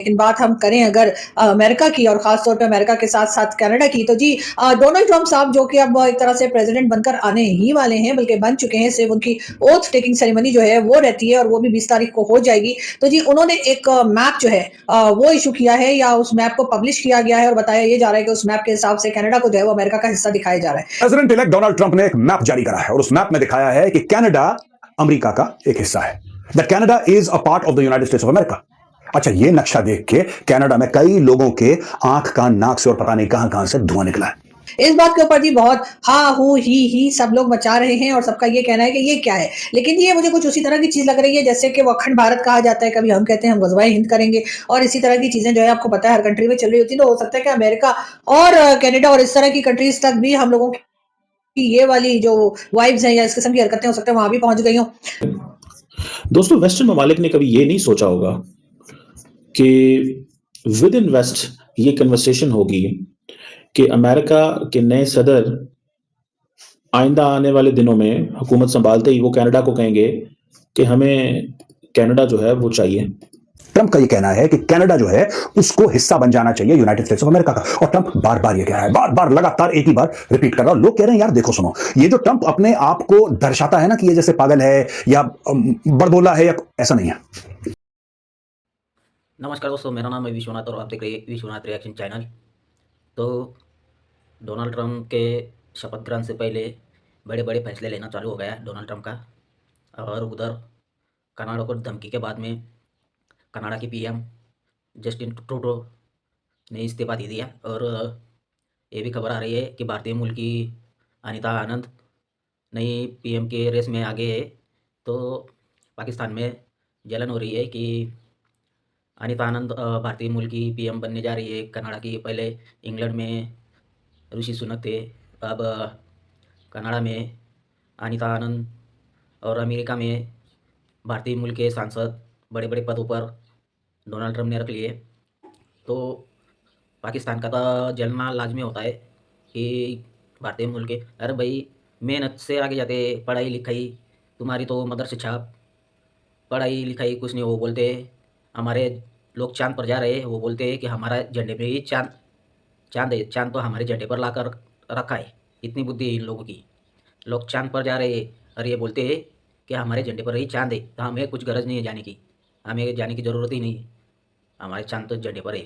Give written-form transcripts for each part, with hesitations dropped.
लेकिन बात हम करें अगर अमेरिका की और खासतौर पे अमेरिका के साथ साथ कनाडा की तो जी डोनाल्ड ट्रंप साहब जो कि अब एक तरह से प्रेसिडेंट बनकर आने ही वाले हैं बल्कि बन चुके हैं। सिर्फ उनकी ओथ टेकिंग सेरेमनी जो है वो रहती है और वो भी 20 तारीख को हो जाएगी। तो जी उन्होंने एक मैप जो है वो इशू किया है या उस मैप को पब्लिश किया गया है और बताया ये जा रहा है कि उस मैप के हिसाब से कनाडा को जो है वो अमेरिका का हिस्सा दिखाया जा रहा है। प्रेसिडेंट इलेक्ट डोनाल्ड ट्रंप ने एक मैप जारी करा है और उस मैप में दिखाया है कि कनाडा अमेरिका का एक हिस्सा है। That Canada is a part of the United states of America. अच्छा, ये नक्शा देख के कनाडा में कई लोगों के आंख कान नाक से और पता नहीं कहां कहां से धुआं निकला है। इस बात के ऊपर जी बहुत हा हू ही सब लोग मचा रहे हैं और सबका ये कहना है कि ये क्या है। लेकिन ये मुझे कुछ उसी तरह की चीज लग रही है जैसे कि वो अखंड भारत कहा जाता है, कभी हम कहते हैं हम गजवाए हिंद करेंगे और इसी तरह की चीजें जो है आपको पता है हर कंट्री में चल रही होती है। तो हो सकता है कि अमेरिका और कनाडा और इस तरह की कंट्रीज तक भी हम लोगों की ये वाली जो वाइब्स हैं या इस किस्म की हरकतें हो सकता है वहां भी पहुंच गई हो। दोस्तों, वेस्टर्न ममालिक ने कभी ये नहीं सोचा होगा कि विद इन वेस्ट ये कन्वर्सेशन होगी कि अमेरिका के नए सदर आइंदा आने वाले दिनों में हुकूमत संभालते ही वो कनाडा को कहेंगे कि हमें कनाडा जो है वो चाहिए। ट्रंप का ये कहना है कि कनाडा जो है उसको हिस्सा बन जाना चाहिए यूनाइटेड स्टेट्स ऑफ अमेरिका का। और ट्रंप बार बार ये कह रहा है, बार बार लगातार एक ही बार रिपीट कर रहा है। लोग कह रहे हैं यार देखो सुनो, ये जो ट्रंप अपने आप को दर्शाता है ना कि ये जैसे पागल है या बड़बोला है या ऐसा नहीं है। नमस्कार दोस्तों, मेरा नाम है विश्वनाथ और आप देख रहे हैं विश्वनाथ रिएक्शन चैनल। तो डोनाल्ड ट्रंप के शपथ ग्रहण से पहले बड़े बड़े फैसले लेना चालू हो गया है डोनाल्ड ट्रंप का। और उधर कनाडा को धमकी के बाद में कनाडा की पीएम जस्टिन ट्रूडो ने इस्तीफा दे दिया। और ये भी खबर आ रही है कि भारतीय मूल की अनीता आनंद नई पीएम के रेस में आगे है। तो पाकिस्तान में जलन हो रही है कि अनीता आनंद भारतीय मूल की पीएम बनने जा रही है कनाडा की। पहले इंग्लैंड में ऋषि सुनक थे, अब कनाडा में अनीता आनंद और अमेरिका में भारतीय मूल के सांसद बड़े बड़े पदों पर डोनाल्ड ट्रंप ने रख लिए। तो पाकिस्तान का तो जलना लाजमी होता है कि भारतीय मूल के अरे भाई मेहनत से आगे जाते, पढ़ाई लिखाई तुम्हारी तो मदर से छाप, पढ़ाई लिखाई कुछ नहीं। वो बोलते हमारे लोग चांद पर जा रहे हैं, वो बोलते हैं कि हमारा झंडे पे ही चांद चांद है, चांद तो हमारे झंडे पर लाकर रखा है। इतनी बुद्धि है इन लोगों की। लोग चांद पर जा रहे हैं और ये बोलते हैं कि हमारे झंडे पर ही चांद है, तो हमें कुछ गरज नहीं है जाने की, हमें जाने की ज़रूरत ही नहीं है, हमारे चांद तो झंडे पर है।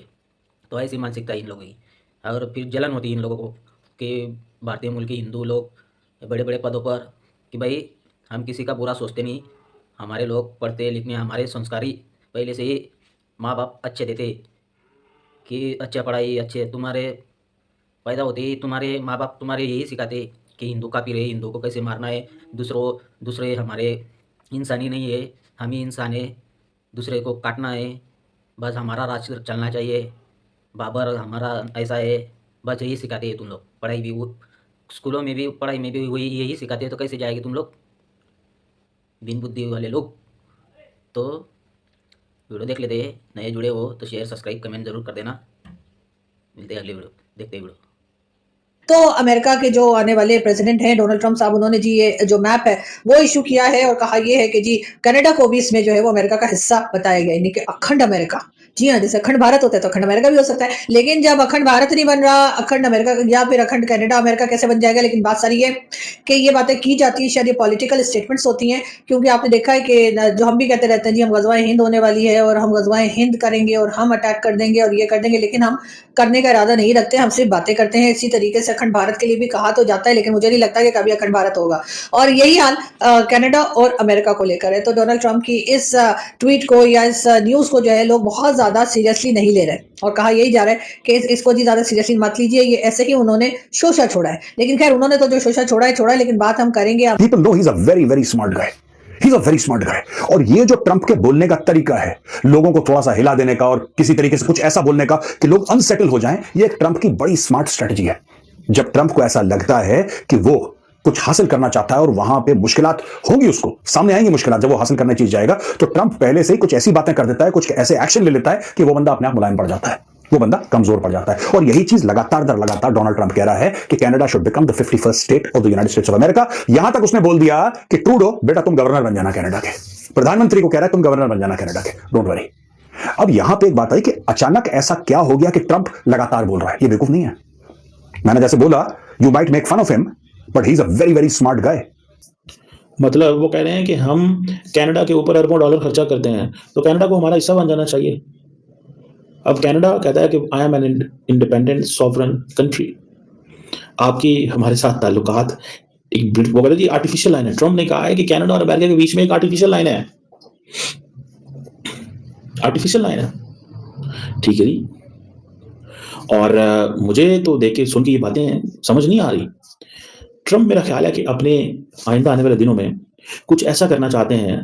तो ऐसी मानसिकता इन लोगों की। और फिर जलन होती है इन लोगों को कि भारतीय मूल के हिंदू लोग बड़े बड़े पदों पर कि भाई हम किसी का बुरा सोचते नहीं, हमारे लोग पढ़ते लिखने, हमारे संस्कारी पहले से ही माँ बाप अच्छे देते कि अच्छा पढ़ाई अच्छे तुम्हारे पैदा होते ही तुम्हारे माँ बाप तुम्हारे यही सिखाते कि हिंदू काफिर है, हिंदू को कैसे मारना है, दूसरे हमारे इंसानी नहीं है, हम ही इंसान है, दूसरे को काटना है, बस हमारा राज चलना चाहिए, बाबर हमारा ऐसा है, बस यही सिखाते हैं तुम लोग। पढ़ाई भी वो स्कूलों में भी पढ़ाई में भी वही यही सिखाते हैं, तो कैसे जाएगी तुम लोग बिन बुद्धि वाले लोग। तो वीडियो देख लेते हैं, नए जुड़े हो तो शेयर सब्सक्राइब कमेंट जरूर कर देना। मिलते हैं अगले वीडियो, देखते हैं वीडियो। तो अमेरिका के जो आने वाले प्रेसिडेंट हैं डोनाल्ड ट्रंप साहब, उन्होंने जी ये जो मैप है वो इशू किया है और कहा ये है कि जी कनाडा को भी इसमें जो है वो अमेरिका का हिस्सा बताया गया, यानी कि अखंड अमेरिका। जी हाँ, जैसे अखंड भारत होता है तो अखंड अमेरिका भी हो सकता है, लेकिन जब अखंड भारत नहीं बन रहा, अखंड अमेरिका या फिर अखंड कनाडा अमेरिका कैसे बन जाएगा। लेकिन बात सारी है कि ये बातें की जाती है, शायद ये पॉलिटिकल स्टेटमेंट्स होती हैं, क्योंकि आपने देखा है कि जो हम भी कहते रहते हैं जी हम गजवाए हिंद होने वाली है और हम गजवाए हिंद करेंगे और हम अटैक कर देंगे और ये कर देंगे, लेकिन हम करने का इरादा नहीं रखते, हम सिर्फ बातें करते हैं। इसी तरीके से अखंड भारत के लिए भी कहा तो जाता है, लेकिन मुझे नहीं लगता कि कभी अखंड भारत होगा। और यही हाल कनाडा और अमेरिका को लेकर है। तो डोनाल्ड ट्रंप की इस ट्वीट को या इस न्यूज को जो है लोग बहुत ज्यादा सीरियसली नहीं ले रहे और कहा यही जा रहा है कि इसको जी ज्यादा सीरियसली मत लीजिए, ये ऐसे ही उन्होंने शोषा छोड़ा है। लेकिन खैर उन्होंने तो जो शोषा छोड़ा है, लेकिन बात हम करेंगे। People know he's a very very smart guy. He's a very smart guy. और ये जो ट्रंप के बोलने का तरीका है, लोगों को थोड़ा सा हिला देने का और किसी तरीके से कुछ ऐसा बोलने का कि लोग अनसेटल हो जाएं, ये एक ट्रंप की बड़ी स्मार्ट स्ट्रेटजी है। जब ट्रंप को ऐसा लगता है कि वो कुछ हासिल करना चाहता है और वहां पे मुश्किलात होंगी, उसको सामने आएंगी मुश्किलात, जब वो हासिल करने चीज जाएगा तो ट्रंप पहले से ही कुछ ऐसी बातें कर देता है, कुछ ऐसे एक्शन ले लेता है कि वो बंदा अपने आप मुलायम पड़ जाता है, वो बंदा कमजोर पड़ जाता है। और यही चीज लगातार डोनाल्ड ट्रंप कह रहा है कि Canada should become the 51st state of the United states of America. यहां तक उसने बोल दिया कि ट्रूडो बेटा तुम गवर्नर बन जाना कनाडा के, प्रधानमंत्री को कह रहा है तुम गवर्नर बन जाना कनाडा के, डोंट वरी। अब यहां पे एक बात आई कि अचानक ऐसा क्या हो गया कि ट्रंप लगातार बोल रहा है। ये बेवकूफ नहीं है। मैंने जैसे बोला, you might make fun of him, but he is a very very smart guy. मतलब वो कह रहे हैं कि हम कनाडा के ऊपर अरबों डॉलर खर्चा करते हैं, तो कनाडा को हमारा हिस्सा बन जाना चाहिए। अब कनाडा कहता है कि I am an independent sovereign country. आपकी हमारे साथ ताल्लुकात एक वो कहते हैं जी आर्टिफिशियल लाइन है। ट्रम्प ने कहा है कि कनाडा और अमेरिका के बीच में एक आर्टिफिशियल लाइन है। आर्टिफिशियल लाइन है, ठीक है जी। और मुझे तो देख के सुन के ये बातें समझ नहीं आ रही। ट्रम्प मेरा ख्याल है कि अपने आइंदा आने वाले दिनों में कुछ ऐसा करना चाहते हैं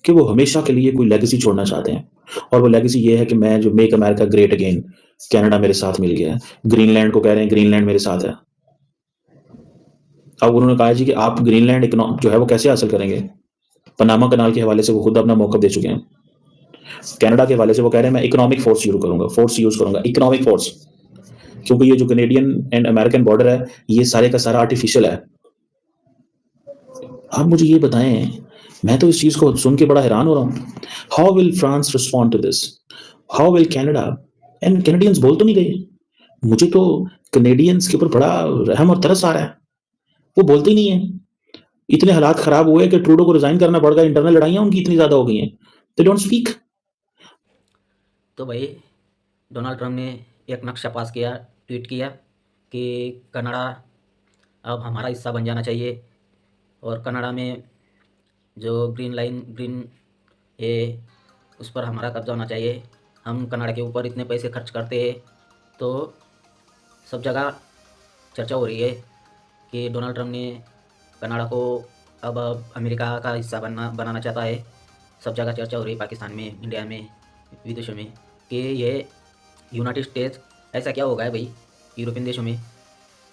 कि वो हमेशा के लिए कोई लेगेसी छोड़ना चाहते हैं। और वो लेगेसी ये है कि मैं जो make America great again, Canada मेरे साथ मिल गया है। ग्रीनलैंड को कह रहे हैं ग्रीनलैंड मेरे साथ है। अब उन्होंने कहा जी कि आप ग्रीनलैंड जो है वो कैसे हासिल करेंगे। पनामा कनाल के हवाले से वो खुद अपना मौका दे चुके हैं। कनाडा के हवाले से वो कह रहे हैं मैं इकोनॉमिक फोर्स यूज करूंगा इकोनॉमिक फोर्स, क्योंकि ये जो कनेडियन एंड अमेरिकन बॉर्डर है ये सारे का सारा आर्टिफिशियल है। आप मुझे ये बताएं, मैं तो इस चीज को सुन के बड़ा हैरान हो रहा हूँ। How will France respond to this, how will Canada, and Canadians बोल तो नहीं गए। मुझे तो कनेडियंस के ऊपर बड़ा रहम और तरस आ रहा है, वो बोलते ही नहीं है। इतने हालात खराब हुए कि ट्रूडो को रिजाइन करना पड़ गया, इंटरनल लड़ाइयां उनकी इतनी ज्यादा हो गई हैं, दे डोंट स्पीक। तो भाई डोनाल्ड ट्रम्प ने एक नक्शा पास किया, ट्वीट किया कि कनाडा अब हमारा हिस्सा बन जाना चाहिए और कनाडा में जो ग्रीन है उस पर हमारा कब्जा होना चाहिए। हम कनाडा के ऊपर इतने पैसे खर्च करते हैं, तो सब जगह चर्चा हो रही है कि डोनाल्ड ट्रम्प ने कनाडा को अब अमेरिका का हिस्सा बनाना चाहता है। सब जगह चर्चा हो रही है, पाकिस्तान में, इंडिया में, विदेशों में, कि ये यूनाइटेड स्टेट्स ऐसा क्या हो गया है भाई यूरोपियन देशों में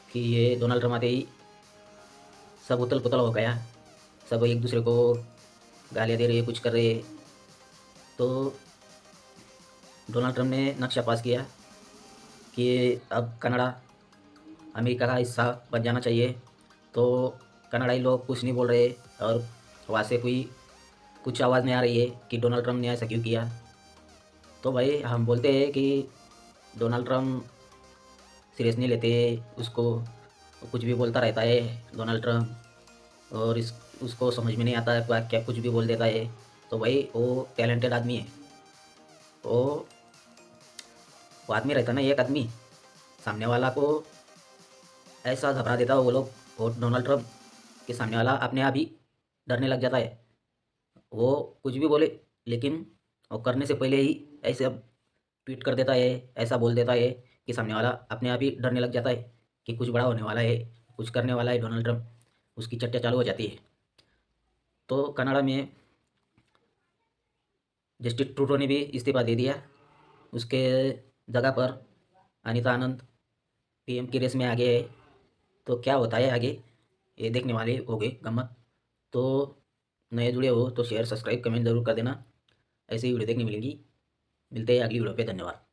कि ये डोनाल्ड ट्रम्प आते ही सब उथल पुथल हो गया, सब एक दूसरे को गालियाँ दे रहे, कुछ कर रहे। तो डोनाल्ड ट्रम्प ने नक्शा पास किया कि अब कनाडा अमेरिका का हिस्सा बन जाना चाहिए। तो कनाडाई लोग कुछ नहीं बोल रहे और वहाँ से कोई कुछ आवाज़ नहीं आ रही है कि डोनाल्ड ट्रम्प ने ऐसा क्यों किया। तो भाई हम बोलते हैं कि डोनाल्ड ट्रम्प सीरियस नहीं लेते उसको, कुछ भी बोलता रहता है डोनाल्ड ट्रम्प, और उसको समझ में नहीं आता है क्या कुछ भी बोल देता है। तो भाई वो टैलेंटेड आदमी है, वो आदमी रहता ना, एक आदमी सामने वाला को ऐसा घबरा देता है वो लोग, वो डोनाल्ड ट्रम्प के सामने वाला अपने आप ही डरने लग जाता है। वो कुछ भी बोले लेकिन वो करने से पहले ही ऐसे अब ट्वीट कर देता है, ऐसा बोल देता है कि सामने वाला अपने आप ही डरने लग जाता है कि कुछ बड़ा होने वाला है, कुछ करने वाला है डोनाल्ड ट्रम्प, उसकी चर्चा चालू हो जाती है। तो कनाडा में जस्टिस ट्रूडो ने भी इस्तीफा दे दिया, उसके जगह पर अनीता आनंद पीएम की रेस में आगे है। तो क्या होता है आगे ये देखने वाले हो गए गम्मत। तो नए जुड़े हो तो शेयर सब्सक्राइब कमेंट ज़रूर कर देना, ऐसे ही वीडियो देखने मिलेंगी। मिलते हैं अगली वीडियो पे, धन्यवाद।